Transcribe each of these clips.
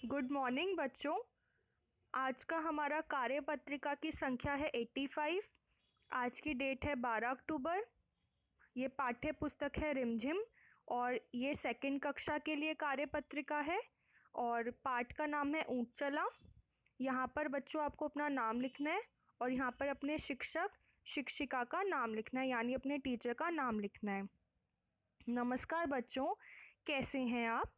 Good morning बच्चों। आज का हमारा कार्य पत्रिका की संख्या है 85। आज की डेट है 12 अक्टूबर। ये पाठ्य पुस्तक है रिमझिम और ये सेकंड कक्षा के लिए कार्य पत्रिका है और पाठ का नाम है ऊंट चला। यहाँ पर बच्चों आपको अपना नाम लिखना है और यहाँ पर अपने शिक्षक शिक्षिका का नाम लिखना है, यानी अपने टीचर का नाम लिखना है। नमस्कार बच्चों, कैसे हैं आप?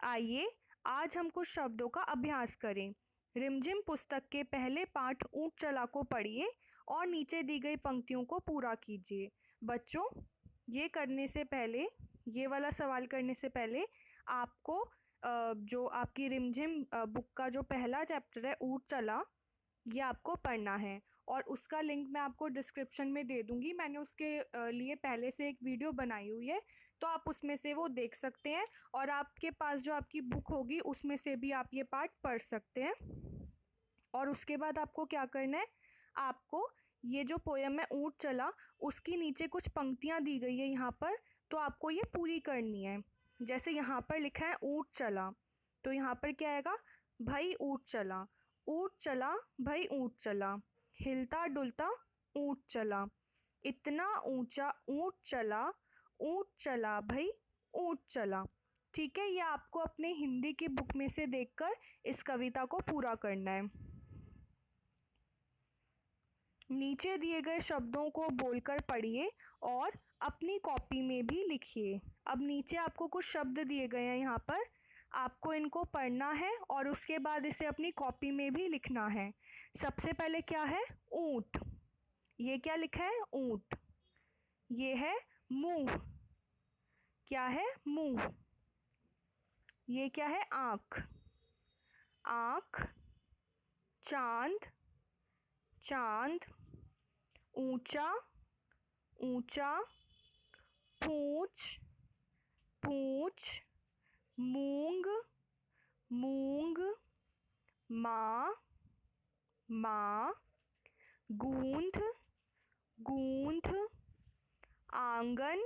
आइए आज हम कुछ शब्दों का अभ्यास करें। रिमझिम पुस्तक के पहले पाठ ऊंट चला को पढ़िए और नीचे दी गई पंक्तियों को पूरा कीजिए। बच्चों, ये करने से पहले, ये वाला सवाल करने से पहले आपको जो आपकी रिमझिम बुक का जो पहला चैप्टर है ऊंट चला, ये आपको पढ़ना है और उसका लिंक मैं आपको डिस्क्रिप्शन में दे दूँगी। मैंने उसके लिए पहले से एक वीडियो बनाई हुई है, तो आप उसमें से वो देख सकते हैं और आपके पास जो आपकी बुक होगी उसमें से भी आप ये पार्ट पढ़ सकते हैं। और उसके बाद आपको क्या करना है, आपको ये जो पोयम है ऊंट चला, उसकी नीचे कुछ पंक्तियाँ दी गई है यहाँ पर, तो आपको ये पूरी करनी है। जैसे यहाँ पर लिखा है ऊंट चला, तो यहाँ पर क्या आएगा, भाई ऊंट चला, ऊंट चला भाई ऊंट चला, हिलता डुलता ऊंट चला, इतना ऊंचा ऊंट चला भाई ऊंट चला। ठीक है, ये आपको अपने हिंदी की बुक में से देखकर इस कविता को पूरा करना है। नीचे दिए गए शब्दों को बोलकर पढ़िए और अपनी कॉपी में भी लिखिए। अब नीचे आपको कुछ शब्द दिए गए हैं, यहाँ पर आपको इनको पढ़ना है और उसके बाद इसे अपनी कॉपी में भी लिखना है। सबसे पहले क्या है, ऊंट। ये क्या लिखा है, ऊंट। ये है मुंह, क्या है, मुंह। ये क्या है, आँख, आँख। चांद, चांद। ऊंचा, ऊंचा। पूंछ, पूंछ। मूंग, मूंग। माँ, माँ। गूंथ, गूंथ। आंगन,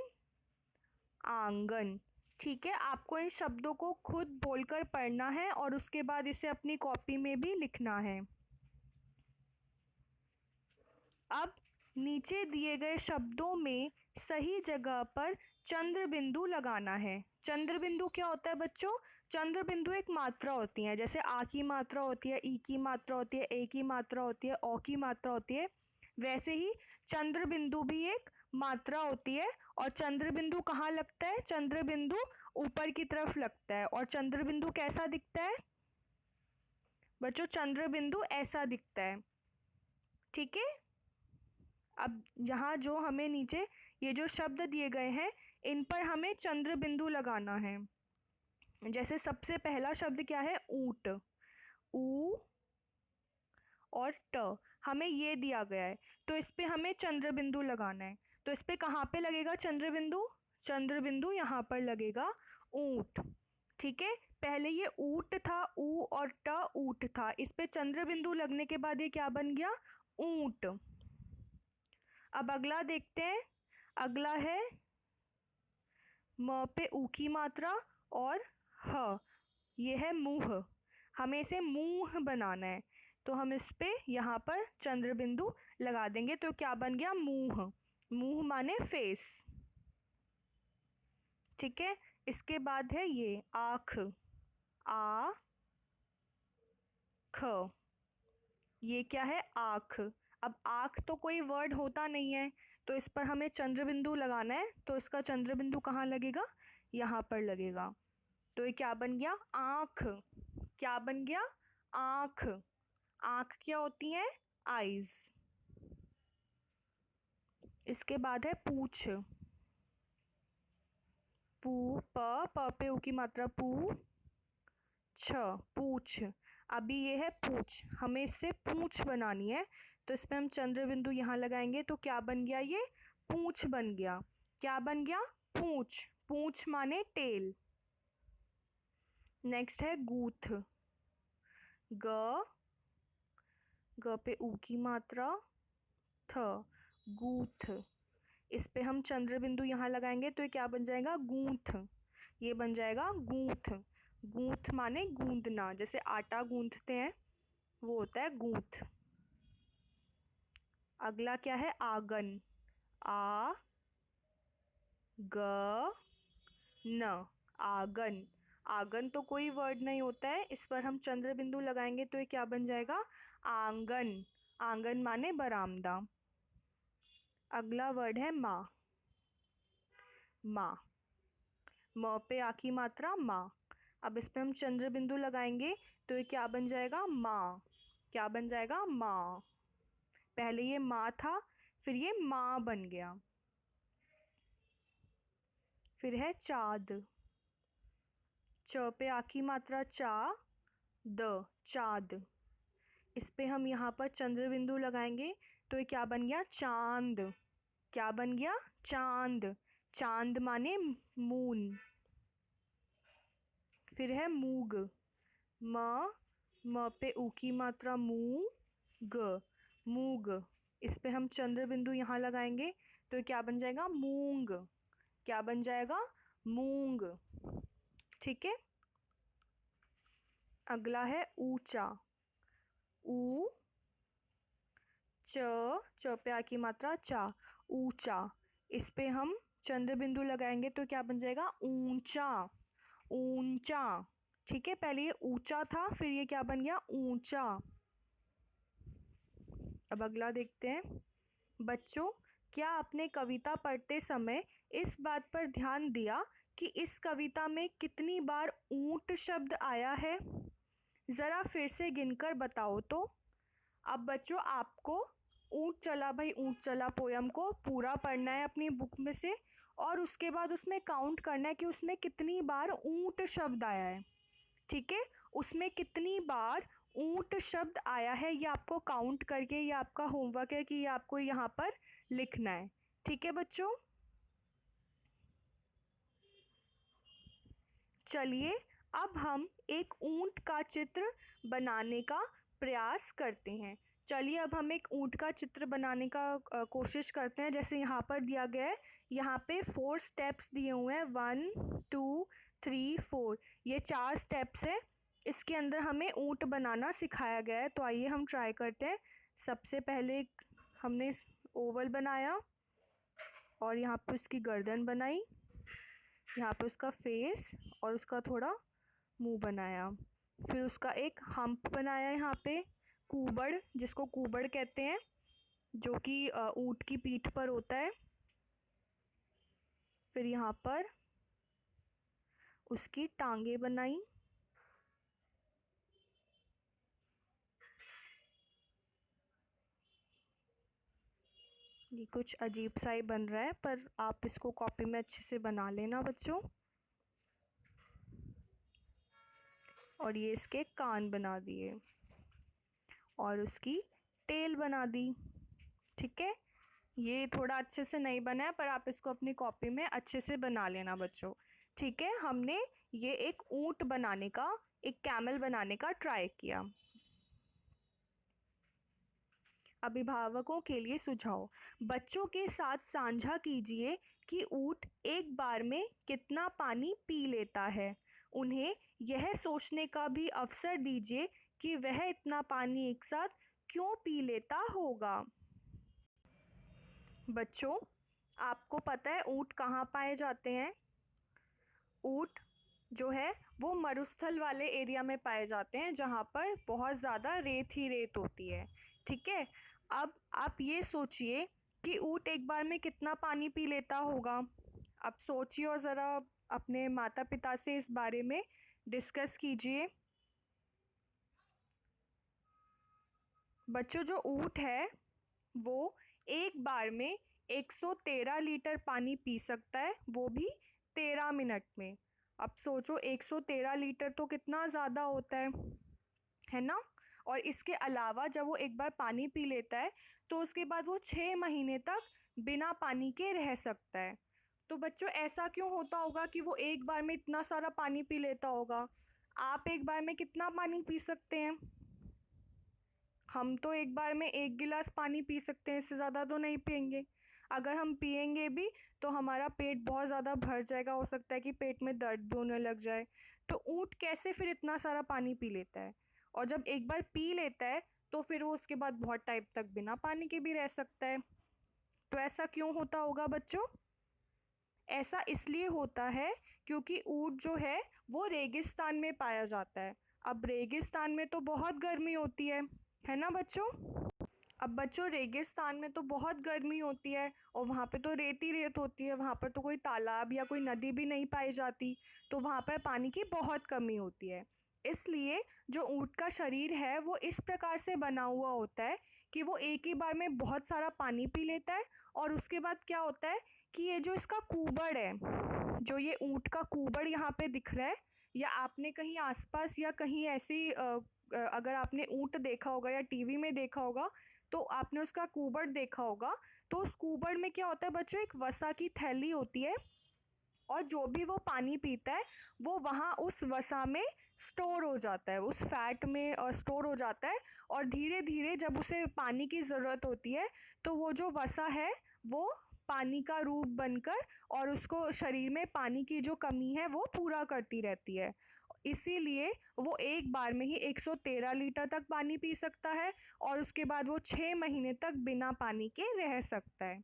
आंगन। ठीक है, आपको इन शब्दों को खुद बोलकर पढ़ना है और उसके बाद इसे अपनी कॉपी में भी लिखना है। अब नीचे दिए गए शब्दों में सही जगह पर चंद्र बिंदु लगाना है। चंद्र बिंदु क्या होता है बच्चों? चंद्र बिंदु एक मात्रा होती है, जैसे आ की मात्रा होती है, ई की मात्रा होती है, ए की मात्रा होती है, ओ की मात्रा होती है, वैसे ही चंद्र बिंदु भी एक मात्रा होती है। और चंद्र बिंदु कहाँ लगता है? चंद्र बिंदु ऊपर की तरफ लगता है। और चंद्र बिंदु कैसा दिखता है बच्चों? चंद्र बिंदु ऐसा दिखता है। ठीक है, अब यहाँ जो हमें नीचे ये जो शब्द दिए गए हैं, इन पर हमें चंद्र बिंदु लगाना है। जैसे सबसे पहला शब्द क्या है, ऊंट। ऊ और ट, हमें ये दिया गया है, तो इस पे हमें चंद्र बिंदु लगाना है। तो इस पे कहाँ पे लगेगा चंद्र बिंदु? चंद्र बिंदु यहाँ पर लगेगा, ऊंट। ठीक है, पहले ये ऊंट था, ऊ और ट ऊंट था, इस पे चंद्र बिंदु लगने के बाद ये क्या बन गया, ऊंट। अब अगला देखते हैं। अगला है म पे ऊ की मात्रा और ह, ये है मुँह। हमें इसे मुँह बनाना है, तो हम इस पे यहाँ पर चंद्र बिंदु लगा देंगे, तो क्या बन गया, मुँह। मुँह माने फेस। ठीक है, इसके बाद है ये आँख, आ ख, ये क्या है, आँख। अब आँख तो कोई वर्ड होता नहीं है, तो इस पर हमें चंद्र बिंदु लगाना है, तो इसका चंद्र बिंदु कहाँ लगेगा, यहाँ पर लगेगा। तो ये क्या बन गया, आँख। क्या बन गया, आँख। आँख क्या होती है, आईज। इसके बाद है पूछ। पू प पे ऊ की मात्रा, पू छ, पूछ। अभी ये है पूछ, हमें इससे पूछ बनानी है, तो इस पर हम चंद्र बिंदु यहाँ लगाएंगे, तो क्या बन गया, ये पूछ बन गया। क्या बन गया, पूछ। पूछ माने टेल। नेक्स्ट है गूथ। ग, ग पे ऊ की मात्रा, थ, गूथ। इस पे हम चंद्र बिंदु यहाँ लगाएंगे, तो ये क्या बन जाएगा, गूंथ। ये बन जाएगा गूंथ। गूंथ माने गूंदना, जैसे आटा गूंथते हैं वो होता है गूंथ। अगला क्या है? आगन। आ ग न, आगन। आगन तो कोई वर्ड नहीं होता है, इस पर हम चंद्र बिंदु लगाएंगे तो ये क्या बन जाएगा? आंगन। आंगन माने बरामदा। अगला वर्ड है माँ। माँ, म पे आ की मात्रा माँ। अब इस पे हम चंद्र बिंदु लगाएंगे तो ये क्या बन जाएगा? माँ। क्या बन जाएगा? माँ। पहले ये माँ था, फिर ये माँ बन गया। फिर है चाँद। च पे आ की मात्रा चा, द, चाँद। इस पे हम यहाँ पर चंद्र बिंदु लगाएंगे तो ये क्या बन गया? चांद। क्या बन गया? चांद। चांद माने मून। फिर है मूग। म पे ऊ की मात्रा मू, ग, मूग। इस पे हम चंद्र बिंदु यहाँ लगाएंगे तो ये क्या बन जाएगा? मूंग। क्या बन जाएगा? मूंग। ठीक है। अगला है ऊंचा। ऊ च पे आ की मात्रा चा, ऊंचा। इस पे हम चंद्र बिंदु लगाएंगे तो क्या बन जाएगा? ऊंचा। ऊंचा। ठीक है, पहले ये ऊंचा था, फिर ये क्या बन गया? ऊंचा। अब अगला देखते हैं। बच्चों, क्या आपने कविता पढ़ते समय इस बात पर ध्यान दिया कि इस कविता में कितनी बार ऊंट शब्द आया है? ज़रा फिर से गिनकर बताओ तो। अब बच्चों, आपको ऊंट चला भाई ऊंट चला पोयम को पूरा पढ़ना है अपनी बुक में से, और उसके बाद उसमें काउंट करना है कि उसमें कितनी बार ऊंट शब्द आया है। ठीक है, उसमें कितनी बार ऊंट शब्द आया है ये आपको काउंट करके, ये आपका होमवर्क है कि ये आपको यहाँ पर लिखना है। ठीक है बच्चों, चलिए अब हम एक ऊंट का चित्र बनाने का प्रयास करते हैं। चलिए अब हम एक ऊंट का चित्र बनाने का कोशिश करते हैं। जैसे यहाँ पर दिया गया है, यहाँ पे 4 स्टेप्स दिए हुए हैं, 1 2 3 4, ये 4 स्टेप्स हैं। इसके अंदर हमें ऊंट बनाना सिखाया गया है, तो आइए हम ट्राई करते हैं। सबसे पहले हमने ओवल बनाया और यहाँ पे उसकी गर्दन बनाई, यहाँ पे उसका फेस और उसका थोड़ा मुंह बनाया। फिर उसका एक हम्प बनाया यहाँ पे, कूबड़, जिसको कूबड़ कहते हैं, जो कि ऊंट की पीठ पर होता है। फिर यहाँ पर उसकी टांगे बनाई। ये कुछ अजीब सा ही बन रहा है, पर आप इसको कॉपी में अच्छे से बना लेना बच्चों। और ये इसके कान बना दिए और उसकी टेल बना दी। ठीक है, ये थोड़ा अच्छे से नहीं बना है, पर आप इसको अपनी कॉपी में अच्छे से बना लेना बच्चों। ठीक है, हमने ये एक ऊंट बनाने का, एक कैमल बनाने का ट्राई किया। अभिभावकों के लिए सुझाव। बच्चों के साथ साझा कीजिए कि ऊंट एक बार में कितना पानी पी लेता है। उन्हें यह सोचने का भी अवसर दीजिए कि वह इतना पानी एक साथ क्यों पी लेता होगा। बच्चों, आपको पता है ऊंट कहाँ पाए जाते हैं? ऊंट जो है वो मरुस्थल वाले एरिया में पाए जाते हैं, जहाँ पर बहुत ज़्यादा रेत ही रेत होती है। ठीक है, अब आप ये सोचिए कि ऊंट एक बार में कितना पानी पी लेता होगा। अब सोचिए और ज़रा अपने माता पिता से इस बारे में डिस्कस कीजिए। बच्चों, जो ऊंट है वो एक बार में 113 लीटर पानी पी सकता है, वो भी 13 मिनट में। अब सोचो 113 लीटर तो कितना ज़्यादा होता है ना। और इसके अलावा जब वो एक बार पानी पी लेता है तो उसके बाद वो 6 महीने तक बिना पानी के रह सकता है। तो बच्चों, ऐसा क्यों होता होगा कि वो एक बार में इतना सारा पानी पी लेता होगा? आप एक बार में कितना पानी पी सकते हैं? हम तो एक बार में 1 गिलास पानी पी सकते हैं, इससे ज़्यादा तो नहीं पियेंगे। अगर हम पियेंगे भी तो हमारा पेट बहुत ज़्यादा भर जाएगा, हो सकता है कि पेट में दर्द भी होने लग जाए। तो ऊँट कैसे फिर इतना सारा पानी पी लेता है? और जब एक बार पी लेता है तो फिर वो उसके बाद बहुत टाइम तक बिना पानी के भी रह सकता है। तो ऐसा क्यों होता होगा बच्चों? ऐसा इसलिए होता है क्योंकि ऊँट जो है वो रेगिस्तान में पाया जाता है। अब रेगिस्तान में तो बहुत गर्मी होती है ना बच्चों? अब बच्चों रेगिस्तान में तो बहुत गर्मी होती है और वहाँ पे तो रेत ही रेत होती है, वहाँ पर तो कोई तालाब या कोई नदी भी नहीं पाई जाती, तो वहाँ पर पानी की बहुत कमी होती है। इसलिए जो ऊँट का शरीर है वो इस प्रकार से बना हुआ होता है कि वो एक ही बार में बहुत सारा पानी पी लेता है और उसके बाद क्या होता है कि ये जो इसका कूबड़ है, जो ये ऊँट का कूबड़ यहाँ पे दिख रहा है, या आपने कहीं आसपास या कहीं ऐसी अगर आपने ऊँट देखा होगा या टीवी में देखा होगा तो आपने उसका कूबड़ देखा होगा। तो उस कूबड़ में क्या होता है बच्चों, एक वसा की थैली होती है और जो भी वो पानी पीता है वो वहाँ उस वसा में स्टोर हो जाता है, उस फैट में स्टोर हो जाता है। और धीरे धीरे जब उसे पानी की ज़रूरत होती है तो वो जो वसा है वो पानी का रूप बनकर और उसको शरीर में पानी की जो कमी है वो पूरा करती रहती है। इसीलिए वो एक बार में ही 113 लीटर तक पानी पी सकता है और उसके बाद वो 6 महीने तक बिना पानी के रह सकता है।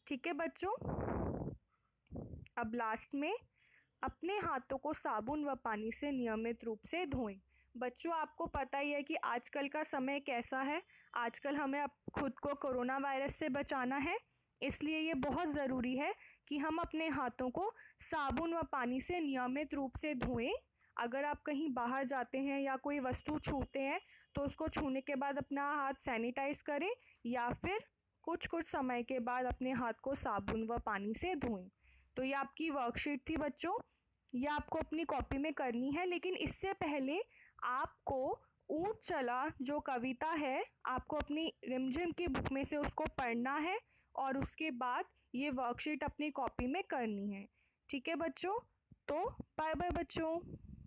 ठीक है बच्चों? अब लास्ट में अपने हाथों को साबुन व पानी से नियमित रूप से धोएं। बच्चों आपको पता ही है कि आजकल का समय कैसा है। आजकल हमें खुद को कोरोना वायरस से बचाना है, इसलिए ये बहुत ज़रूरी है कि हम अपने हाथों को साबुन व पानी से नियमित रूप से धोएं। अगर आप कहीं बाहर जाते हैं या कोई वस्तु छूते हैं तो उसको छूने के बाद अपना हाथ सैनिटाइज करें या फिर कुछ समय के बाद अपने हाथ को साबुन व पानी से धोएं। तो ये आपकी वर्कशीट थी बच्चों, ये आपको अपनी कॉपी में करनी है, लेकिन इससे पहले आपको ऊँट चला जो कविता है आपको अपनी रिमझिम की बुक में से उसको पढ़ना है और उसके बाद ये वर्कशीट अपनी कॉपी में करनी है। ठीक है बच्चों? तो बाय बाय बच्चों।